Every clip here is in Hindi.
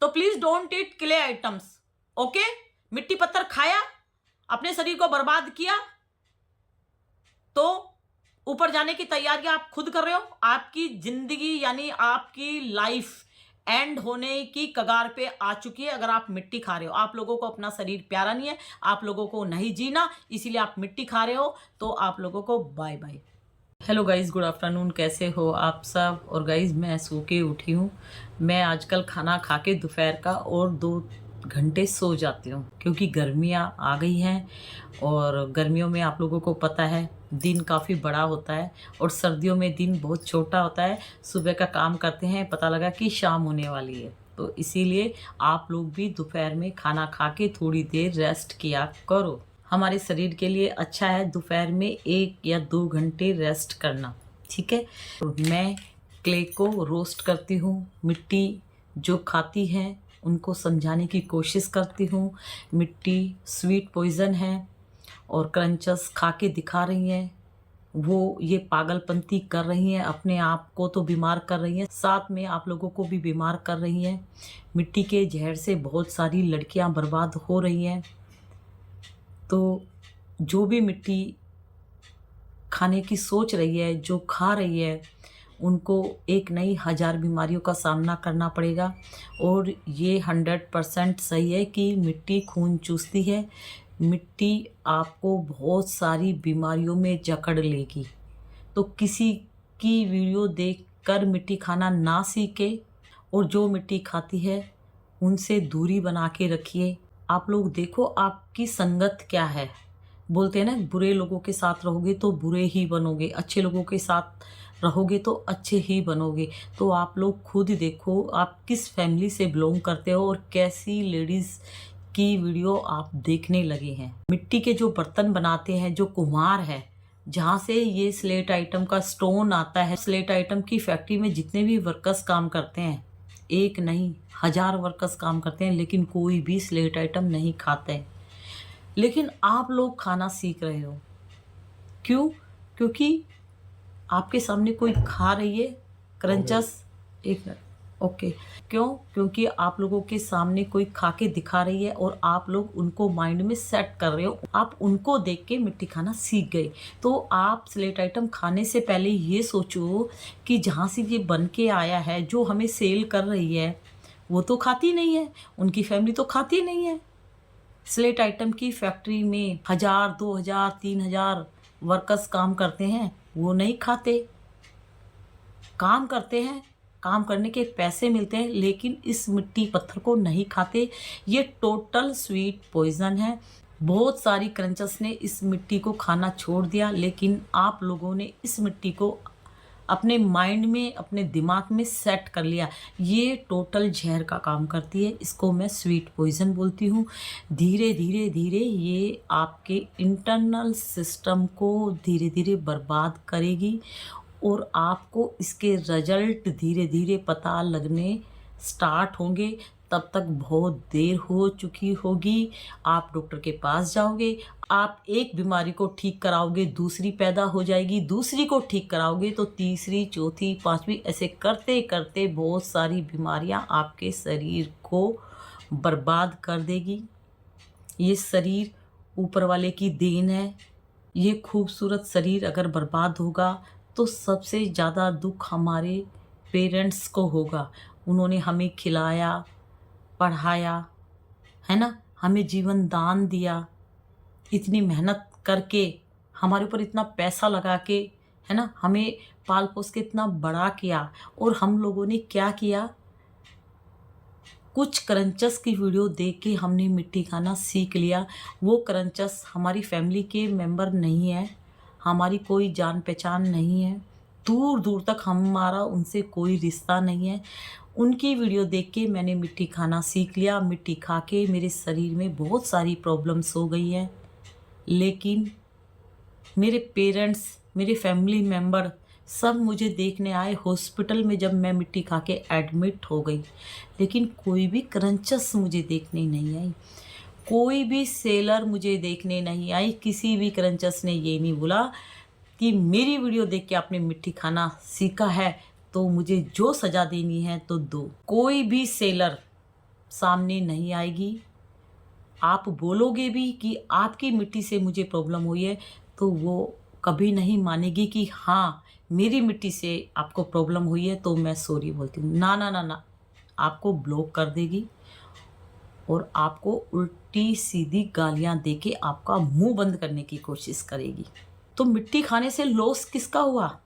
तो please don't eat clay items. Okay, मिट्टी पत्थर खाया, अपने शरीर को बर्बाद किया, तो ऊपर जाने की तैयारियां आप खुद कर रहे हो। आपकी जिंदगी यानी आपकी लाइफ एंड होने की कगार पे आ चुकी है अगर आप मिट्टी खा रहे हो। आप लोगों को अपना शरीर प्यारा नहीं है, आप लोगों को नहीं जीना, इसीलिए आप मिट्टी खा रहे हो। तो आप लोगों को bye bye. Hello guys, good afternoon, कैसे हो आप सब। और गाइज मैं सो के उठी हूँ। मैं आजकल खाना खा के दोपहर का और 2 घंटे सो जाती हूँ क्योंकि गर्मियाँ आ गई हैं। और गर्मियों में आप लोगों को पता है दिन काफ़ी बड़ा होता है और सर्दियों में दिन बहुत छोटा होता है। सुबह का काम करते हैं, पता लगा कि शाम होने वाली है। तो इसीलिए आप लोग भी दोपहर में खाना खा के थोड़ी देर रेस्ट किया करो। हमारे शरीर के लिए अच्छा है दोपहर में 1 या 2 घंटे रेस्ट करना, ठीक है। तो मैं क्ले को रोस्ट करती हूँ, मिट्टी जो खाती है उनको समझाने की कोशिश करती हूँ। मिट्टी स्वीट पॉइज़न है और क्रंचस खा के दिखा रही हैं। वो ये पागलपंती कर रही हैं, अपने आप को तो बीमार कर रही हैं, साथ में आप लोगों को भी बीमार कर रही हैं। मिट्टी के जहर से बहुत सारी लड़कियां बर्बाद हो रही हैं। तो जो भी मिट्टी खाने की सोच रही है, जो खा रही है, उनको एक नई 1000 बीमारियों का सामना करना पड़ेगा। और ये 100% सही है कि मिट्टी खून चूसती है। मिट्टी आपको बहुत सारी बीमारियों में जकड़ लेगी। तो किसी की वीडियो देखकर मिट्टी खाना ना सीखे और जो मिट्टी खाती है उनसे दूरी बना के रखिए। आप लोग देखो आपकी संगत क्या है। बोलते हैं ना, बुरे लोगों के साथ रहोगे तो बुरे ही बनोगे, अच्छे लोगों के साथ रहोगे तो अच्छे ही बनोगे। तो आप लोग खुद देखो आप किस फैमिली से बिलोंग करते हो और कैसी लेडीज़ की वीडियो आप देखने लगे हैं। मिट्टी के जो बर्तन बनाते हैं, जो कुम्हार है, जहाँ से ये स्लेट आइटम का स्टोन आता है, स्लेट आइटम की फैक्ट्री में जितने भी वर्कर्स काम करते हैं, एक नहीं 1000 वर्कर्स काम करते हैं, लेकिन कोई भी स्लेट आइटम नहीं खाते। लेकिन आप लोग खाना सीख रहे हो, क्यों? क्योंकि आपके सामने कोई खा रही है क्रंचस। एक मिनट, ओके। क्यों? क्योंकि आप लोगों के सामने कोई खा के दिखा रही है और आप लोग उनको माइंड में सेट कर रहे हो। आप उनको देख के मिट्टी खाना सीख गए। तो आप स्लेट आइटम खाने से पहले ये सोचो कि जहाँ से ये बन के आया है, जो हमें सेल कर रही है, वो तो खाती नहीं है, उनकी फैमिली तो खाती नहीं है। स्लेट आइटम की फैक्ट्री में 1000, 2000, 3000 वर्कर्स काम करते हैं, वो नहीं खाते। काम करते हैं, काम करने के पैसे मिलते हैं, लेकिन इस मिट्टी पत्थर को नहीं खाते। ये टोटल स्वीट पॉइजन है। बहुत सारी क्रंचस ने इस मिट्टी को खाना छोड़ दिया, लेकिन आप लोगों ने इस मिट्टी को अपने माइंड में, अपने दिमाग में सेट कर लिया। ये टोटल जहर का काम करती है, इसको मैं स्वीट पॉइजन बोलती हूँ। धीरे धीरे धीरे ये आपके इंटरनल सिस्टम को धीरे धीरे बर्बाद करेगी और आपको इसके रिजल्ट धीरे धीरे पता लगने स्टार्ट होंगे। तब तक बहुत देर हो चुकी होगी। आप डॉक्टर के पास जाओगे, आप एक बीमारी को ठीक कराओगे, दूसरी पैदा हो जाएगी, दूसरी को ठीक कराओगे तो तीसरी, चौथी, पांचवी, ऐसे करते करते बहुत सारी बीमारियां आपके शरीर को बर्बाद कर देगी। ये शरीर ऊपर वाले की देन है। ये खूबसूरत शरीर अगर बर्बाद होगा तो सबसे ज़्यादा दुख हमारे पेरेंट्स को होगा। उन्होंने हमें खिलाया, पढ़ाया, है ना, हमें जीवन दान दिया, इतनी मेहनत करके, हमारे ऊपर इतना पैसा लगा के, है ना, हमें पाल पोस के इतना बड़ा किया। और हम लोगों ने क्या किया? कुछ क्रंचस की वीडियो देख के हमने मिट्टी खाना सीख लिया। वो क्रंचस हमारी फैमिली के मेंबर नहीं है, हमारी कोई जान पहचान नहीं है, दूर दूर तक हमारा उनसे कोई रिश्ता नहीं है। उनकी वीडियो देख के मैंने मिट्टी खाना सीख लिया। मिट्टी खा के मेरे शरीर में बहुत सारी प्रॉब्लम्स हो गई हैं। लेकिन मेरे पेरेंट्स, मेरे फैमिली मेंबर सब मुझे देखने आए हॉस्पिटल में जब मैं मिट्टी खा के एडमिट हो गई। लेकिन कोई भी क्रंचस मुझे देखने नहीं आई, कोई भी सेलर मुझे देखने नहीं आई। किसी भी क्रंचस ने ये नहीं बोला कि मेरी वीडियो देख के आपने मिट्टी खाना सीखा है तो मुझे जो सज़ा देनी है तो दो। कोई भी सेलर सामने नहीं आएगी। आप बोलोगे भी कि आपकी मिट्टी से मुझे प्रॉब्लम हुई है, तो वो कभी नहीं मानेगी कि हाँ मेरी मिट्टी से आपको प्रॉब्लम हुई है तो मैं सॉरी बोलती हूँ। ना ना ना ना, आपको ब्लॉक कर देगी और आपको उल्टी सीधी गालियाँ दे के आपका मुंह बंद करने की कोशिश करेगी। तो मिट्टी खाने से लॉस किसका हुआ?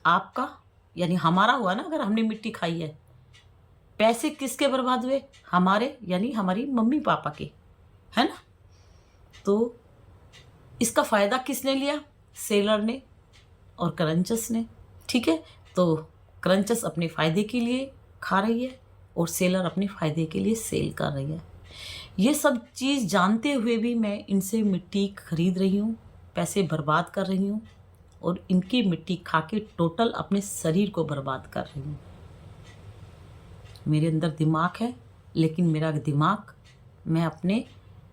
आपका, यानी हमारा हुआ ना। अगर हमने मिट्टी खाई है, पैसे किसके बर्बाद हुए? हमारे, यानी हमारी मम्मी पापा के, है ना। तो इसका फायदा किसने लिया? सेलर ने और क्रंचस ने। ठीक है, तो क्रंचस अपने फायदे के लिए खा रही है और सेलर अपने फायदे के लिए सेल कर रही है। ये सब चीज़ जानते हुए भी मैं इनसे मिट्टी खरीद रही हूँ, पैसे बर्बाद कर रही हूँ और इनकी मिट्टी खा के टोटल अपने शरीर को बर्बाद कर रही हूँ। मेरे अंदर दिमाग है, लेकिन मेरा दिमाग, मैं अपने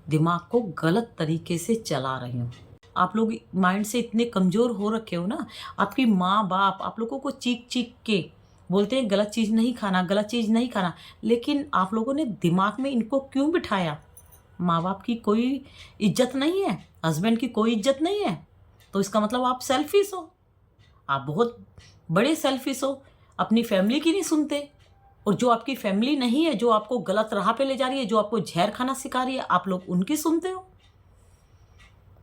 दिमाग को गलत तरीके से चला रही हूँ। आप लोग माइंड से इतने कमज़ोर हो रखे हो ना। आपकी माँ बाप आप लोगों को चीख चीख के बोलते हैं गलत चीज़ नहीं खाना, गलत चीज़ नहीं खाना, लेकिन आप लोगों ने दिमाग में इनको क्यों बिठाया? माँ बाप की कोई इज्जत नहीं है, हस्बैंड की कोई इज्जत नहीं है, तो इसका मतलब आप सेल्फिश हो। आप बहुत बड़े सेल्फिश हो, अपनी फैमिली की नहीं सुनते। और जो आपकी फैमिली नहीं है, जो आपको गलत राह पे ले जा रही है, जो आपको जहर खाना सिखा रही है, आप लोग उनकी सुनते हो,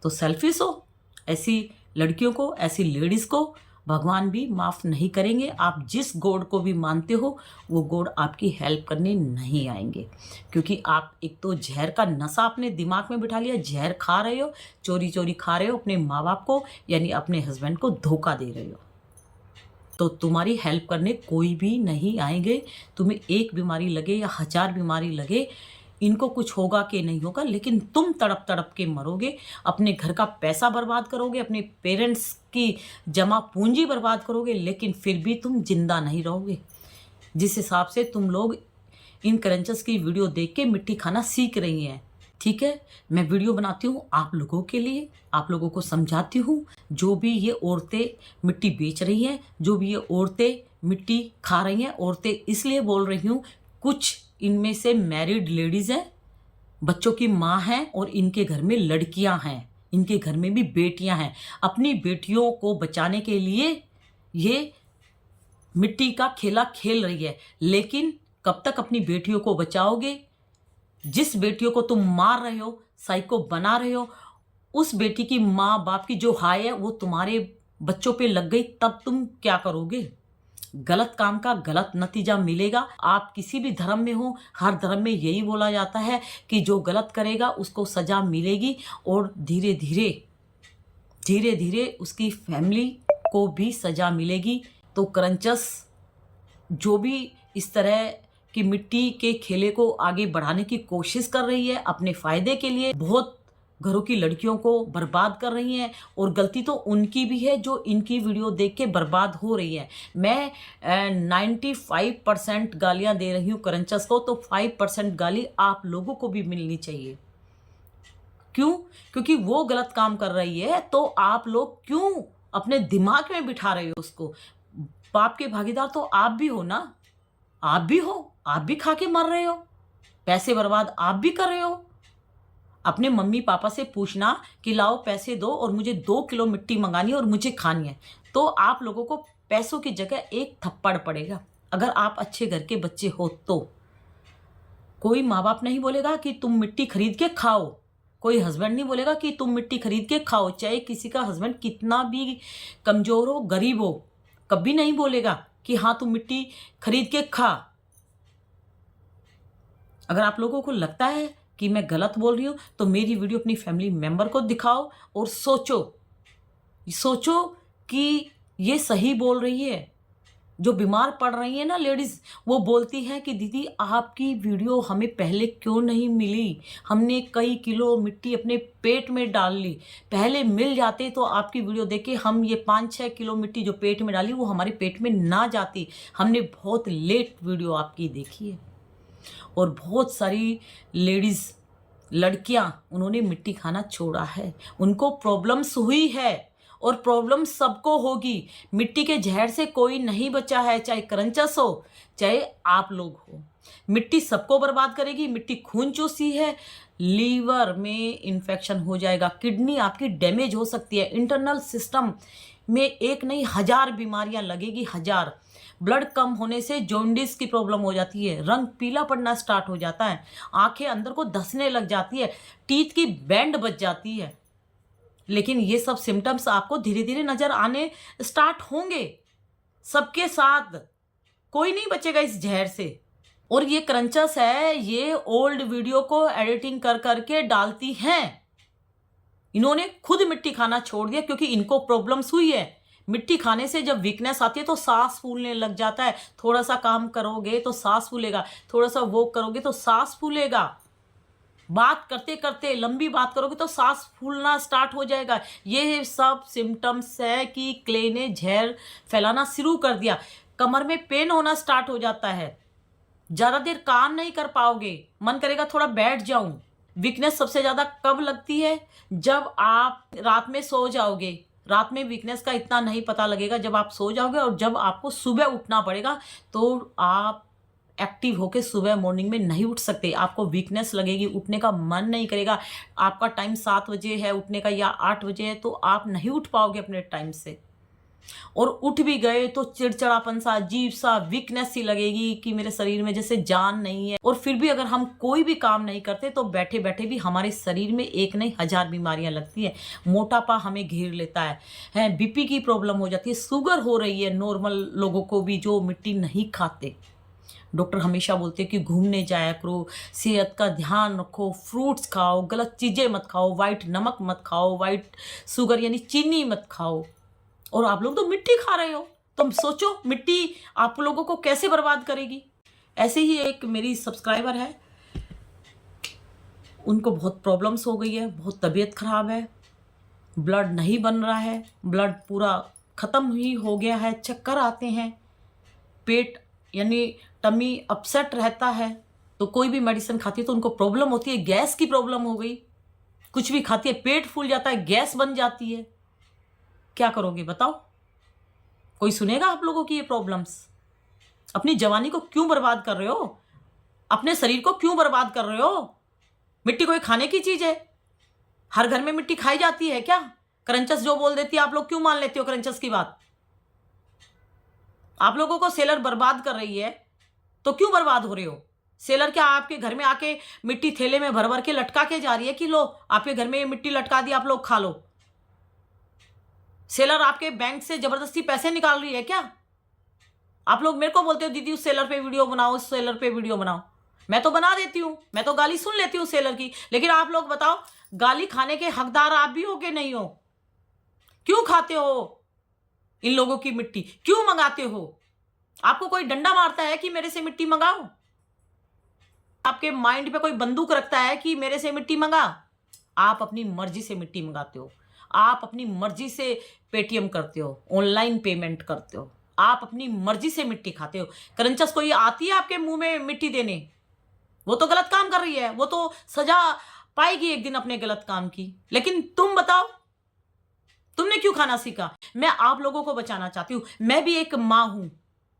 तो सेल्फिश हो। ऐसी लड़कियों को, ऐसी लेडीज़ को भगवान भी माफ़ नहीं करेंगे। आप जिस गॉड को भी मानते हो, वो गॉड आपकी हेल्प करने नहीं आएंगे, क्योंकि आप एक तो जहर का नशा अपने दिमाग में बिठा लिया, जहर खा रहे हो, चोरी चोरी खा रहे हो, अपने माँ बाप को यानी अपने हस्बैंड को धोखा दे रहे हो। तो तुम्हारी हेल्प करने कोई भी नहीं आएंगे। तुम्हें एक बीमारी लगे या 1000 बीमारी लगे, इनको कुछ होगा कि नहीं होगा, लेकिन तुम तड़प तड़प के मरोगे, अपने घर का पैसा बर्बाद करोगे, अपने पेरेंट्स की जमा पूंजी बर्बाद करोगे, लेकिन फिर भी तुम जिंदा नहीं रहोगे। जिस हिसाब से तुम लोग इन क्रंचस की वीडियो देख के मिट्टी खाना सीख रही हैं, ठीक है, मैं वीडियो बनाती हूँ आप लोगों के लिए, आप लोगों को समझाती हूँ। जो भी ये औरतें मिट्टी बेच रही हैं, जो भी ये औरतें मिट्टी खा रही हैं, औरतें इसलिए बोल रही हूँ, कुछ इनमें से मैरिड लेडीज़ हैं, बच्चों की माँ हैं और इनके घर में लड़कियाँ हैं, इनके घर में भी बेटियाँ हैं। अपनी बेटियों को बचाने के लिए ये मिट्टी का खेला खेल रही है, लेकिन कब तक अपनी बेटियों को बचाओगे? जिस बेटियों को तुम मार रहे हो, साइको बना रहे हो, उस बेटी की माँ बाप की जो हाय है वो तुम्हारे बच्चों पे लग गई, तब तुम क्या करोगे? गलत काम का गलत नतीजा मिलेगा। आप किसी भी धर्म में हो, हर धर्म में यही बोला जाता है कि जो गलत करेगा उसको सजा मिलेगी और धीरे धीरे उसकी फैमिली को भी सजा मिलेगी। तो क्रंचस जो भी इस तरह कि मिट्टी के खेले को आगे बढ़ाने की कोशिश कर रही है अपने फायदे के लिए, बहुत घरों की लड़कियों को बर्बाद कर रही हैं, और गलती तो उनकी भी है जो इनकी वीडियो देख के बर्बाद हो रही है। मैं 95% गालियां दे रही हूँ क्रंचस को, तो 5% गाली आप लोगों को भी मिलनी चाहिए। क्यों? क्योंकि वो गलत काम कर रही है, तो आप लोग क्यों अपने दिमाग में बिठा रहे हो उसको? पाप के भागीदार तो आप भी हो ना, आप भी हो, आप भी खा के मर रहे हो, पैसे बर्बाद आप भी कर रहे हो। अपने मम्मी पापा से पूछना कि लाओ पैसे दो और मुझे 2 किलो मिट्टी मंगानी है और मुझे खानी है, तो आप लोगों को पैसों की जगह एक थप्पड़ पड़ेगा। अगर आप अच्छे घर के बच्चे हो तो कोई माँ बाप नहीं बोलेगा कि तुम मिट्टी खरीद के खाओ, कोई हस्बैंड नहीं बोलेगा कि तुम मिट्टी खरीद के खाओ, चाहे किसी का हस्बैंड कितना भी कमजोर हो, गरीब हो, कभी नहीं बोलेगा कि हाँ तुम मिट्टी खरीद के खा। अगर आप लोगों को लगता है कि मैं गलत बोल रही हूँ, तो मेरी वीडियो अपनी फैमिली मेंबर को दिखाओ और सोचो कि ये सही बोल रही है। जो बीमार पड़ रही है ना लेडीज़, वो बोलती हैं कि दीदी आपकी वीडियो हमें पहले क्यों नहीं मिली, हमने कई किलो मिट्टी अपने पेट में डाल ली, पहले मिल जाते तो आपकी वीडियो देख के हम ये 5-6 किलो मिट्टी जो पेट में डाली वो हमारे पेट में ना जाती। हमने बहुत लेट वीडियो आपकी देखी है। और बहुत सारी लेडीज़, लड़कियां, उन्होंने मिट्टी खाना छोड़ा है, उनको प्रॉब्लम्स हुई है और प्रॉब्लम सबको होगी। मिट्टी के जहर से कोई नहीं बचा है, चाहे क्रंचस हो चाहे आप लोग हो। मिट्टी सबको बर्बाद करेगी। मिट्टी खून चूसती है, लीवर में इन्फेक्शन हो जाएगा, किडनी आपकी डैमेज हो सकती है, इंटरनल सिस्टम में एक नहीं 1000 बीमारियां लगेगी, 1000। ब्लड कम होने से जॉन्डिस की प्रॉब्लम हो जाती है, रंग पीला पड़ना स्टार्ट हो जाता है, आंखें अंदर को धंसने लग जाती है, टीथ की बैंड बच जाती है। लेकिन ये सब सिम्टम्स आपको धीरे धीरे नजर आने स्टार्ट होंगे सबके साथ, कोई नहीं बचेगा इस जहर से। और ये क्रंचस है, ये ओल्ड वीडियो को एडिटिंग कर करके डालती हैं। इन्होंने खुद मिट्टी खाना छोड़ दिया क्योंकि इनको प्रॉब्लम्स हुई है। मिट्टी खाने से जब वीकनेस आती है तो सांस फूलने लग जाता है, थोड़ा सा काम करोगे तो सांस फूलेगा, थोड़ा सा वॉक करोगे तो सांस फूलेगा, बात करते करते लंबी बात करोगे तो सांस फूलना स्टार्ट हो जाएगा। ये सब सिम्टम्स है कि क्ले ने जहर फैलाना शुरू कर दिया। कमर में पेन होना स्टार्ट हो जाता है, ज्यादा देर काम नहीं कर पाओगे, मन करेगा थोड़ा बैठ जाऊं। वीकनेस सबसे ज्यादा कब लगती है? जब आप रात में सो जाओगे। रात में वीकनेस का इतना नहीं पता लगेगा जब आप सो जाओगे, और जब आपको सुबह उठना पड़ेगा तो आप एक्टिव होके सुबह मॉर्निंग में नहीं उठ सकते, आपको वीकनेस लगेगी, उठने का मन नहीं करेगा। आपका टाइम 7 बजे है उठने का या 8 बजे है तो आप नहीं उठ पाओगे अपने टाइम से, और उठ भी गए तो चिड़चिड़ापन सा, अजीब सा, वीकनेस सी लगेगी कि मेरे शरीर में जैसे जान नहीं है। और फिर भी अगर हम कोई भी काम नहीं करते तो बैठे बैठे भी हमारे शरीर में एक नहीं 1000 बीमारियां लगती है। मोटापा हमें घेर लेता है, बीपी की प्रॉब्लम हो जाती है, शुगर हो रही है नॉर्मल लोगों को भी जो मिट्टी नहीं खाते। डॉक्टर हमेशा बोलते हैं कि घूमने जाया करो, सेहत का ध्यान रखो, फ्रूट्स खाओ, गलत चीज़ें मत खाओ, वाइट नमक मत खाओ, वाइट शुगर यानी चीनी मत खाओ। और आप लोग तो मिट्टी खा रहे हो, तुम सोचो मिट्टी आप लोगों को कैसे बर्बाद करेगी। ऐसे ही एक मेरी सब्सक्राइबर है, उनको बहुत प्रॉब्लम्स हो गई है, बहुत तबीयत खराब है, ब्लड नहीं बन रहा है, ब्लड पूरा ख़त्म ही हो गया है, चक्कर आते हैं, पेट यानी टमी अपसेट रहता है, तो कोई भी मेडिसिन खाती है तो उनको प्रॉब्लम होती है, गैस की प्रॉब्लम हो गई, कुछ भी खाती है पेट फूल जाता है, गैस बन जाती है। क्या करोगे बताओ? कोई सुनेगा आप लोगों की ये प्रॉब्लम्स? अपनी जवानी को क्यों बर्बाद कर रहे हो? अपने शरीर को क्यों बर्बाद कर रहे हो? मिट्टी कोई खाने की चीज है? हर घर में मिट्टी खाई जाती है क्या? क्रंचस जो बोल देती है आप लोग क्यों मान लेते हो क्रंचस की बात? आप लोगों को सेलर बर्बाद कर रही है तो क्यों बर्बाद हो रहे हो? सेलर क्या आपके घर में आके मिट्टी थैले में भर भर के लटका के जा रही है कि लो आपके घर में ये मिट्टी लटका दी, आप लोग खा लो? सेलर आपके बैंक से जबरदस्ती पैसे निकाल रही है क्या? आप लोग मेरे को बोलते हो दीदी उस सेलर पे वीडियो बनाओ, उस सेलर पे वीडियो बनाओ। मैं तो बना देती हूँ, मैं तो गाली सुन लेती हूँ सेलर की, लेकिन आप लोग बताओ गाली खाने के हकदार आप भी हो कि नहीं हो? क्यों खाते हो इन लोगों की मिट्टी? क्यों मंगाते हो? आपको कोई डंडा मारता है कि मेरे से मिट्टी मंगाओ? आपके माइंड पे कोई बंदूक रखता है कि मेरे से मिट्टी मंगा? आप अपनी मर्जी से मिट्टी मंगाते हो, आप अपनी मर्जी से पेटीएम करते हो, ऑनलाइन पेमेंट करते हो, आप अपनी मर्जी से मिट्टी खाते हो। क्रंचस कोई आती है आपके मुंह में मिट्टी देने? वो तो गलत काम कर रही है, वो तो सजा पाएगी एक दिन अपने गलत काम की। लेकिन तुम बताओ तुमने क्यों खाना सीखा? मैं आप लोगों को बचाना चाहती हूं। मैं भी एक मां हूं,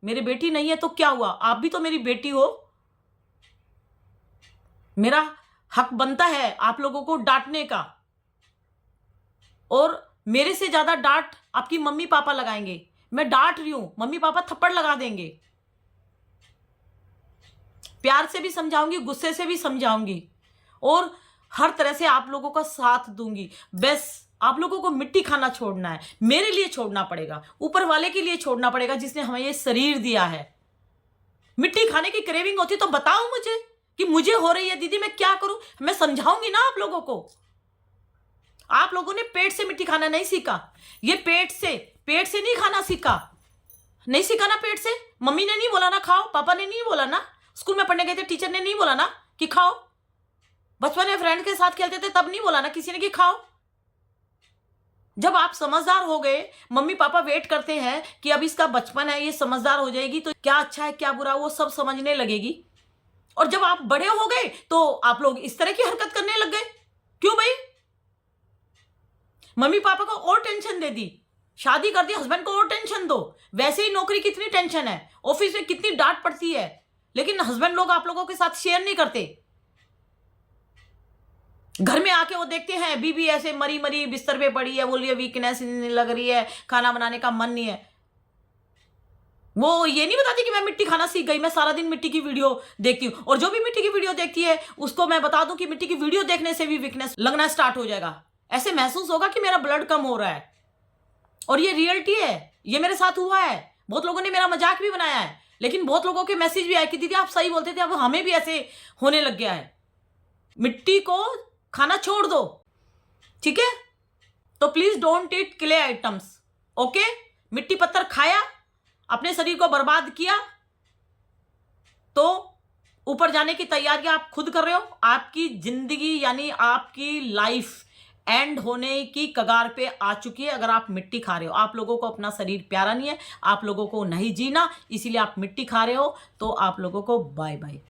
मेरी बेटी नहीं है तो क्या हुआ, आप भी तो मेरी बेटी हो। मेरा हक बनता है आप लोगों को डांटने का, और मेरे से ज्यादा डांट आपकी मम्मी पापा लगाएंगे। मैं डांट रही हूं, मम्मी पापा थप्पड़ लगा देंगे। प्यार से भी समझाऊंगी, गुस्से से भी समझाऊंगी, और हर तरह से आप लोगों का साथ दूंगी। बस आप लोगों को मिट्टी खाना छोड़ना है, मेरे लिए छोड़ना पड़ेगा, ऊपर वाले के लिए छोड़ना पड़ेगा जिसने हमें ये शरीर दिया है। मिट्टी खाने की क्रेविंग होती तो बताओ मुझे कि मुझे हो रही है दीदी, मैं क्या करूं? मैं समझाऊंगी ना आप लोगों को। आप लोगों ने पेट से मिट्टी खाना नहीं सीखा, ये पेट से नहीं खाना सीखा, नहीं सीखा ना पेट से। मम्मी ने नहीं बोला ना खाओ, पापा ने नहीं बोला ना, स्कूल में पढ़ने गए थे टीचर ने नहीं बोला ना कि खाओ, बचपन में फ्रेंड के साथ खेलते थे तब नहीं बोला ना किसी ने कि खाओ। जब आप समझदार हो गए, मम्मी पापा वेट करते हैं कि अब इसका बचपन है, ये समझदार हो जाएगी तो क्या अच्छा है क्या बुरा वो सब समझने लगेगी। और जब आप बड़े हो गए तो आप लोग इस तरह की हरकत करने लग गए। क्यों भाई? मम्मी पापा को और टेंशन दे दी, शादी कर दी, हस्बैंड को और टेंशन दो। वैसे ही नौकरी कितनी टेंशन है, ऑफिस में कितनी डांट पड़ती है, लेकिन हस्बैंड लोग आप लोगों के साथ शेयर नहीं करते। घर में आके वो देखते हैं बीबी ऐसे मरी मरी बिस्तर पे पड़ी है, बोल रही है वीकनेस लग रही है, खाना बनाने का मन नहीं है। वो ये नहीं बताती कि मैं मिट्टी खाना सीख गई, मैं सारा दिन मिट्टी की वीडियो देखती हूँ। और जो भी मिट्टी की वीडियो देखती है उसको मैं बता दूं कि मिट्टी की वीडियो देखने से भी वीकनेस लगना स्टार्ट हो जाएगा। ऐसे महसूस होगा कि मेरा ब्लड कम हो रहा है। और ये रियलिटी है, ये मेरे साथ हुआ है। बहुत लोगों ने मेरा मजाक भी बनाया है, लेकिन बहुत लोगों के मैसेज भी आए कि दीदी आप सही बोलते थे, अब हमें भी ऐसे होने लग गया है। मिट्टी को खाना छोड़ दो, ठीक है? तो please don't eat clay items, okay? मिट्टी पत्थर खाया, अपने शरीर को बर्बाद किया, तो ऊपर जाने की तैयारी आप खुद कर रहे हो। आपकी जिंदगी यानी आपकी लाइफ एंड होने की कगार पे आ चुकी है अगर आप मिट्टी खा रहे हो। आप लोगों को अपना शरीर प्यारा नहीं है, आप लोगों को नहीं जीना, इसीलिए आप मिट्टी खा रहे हो। तो आप लोगों को बाय बाय।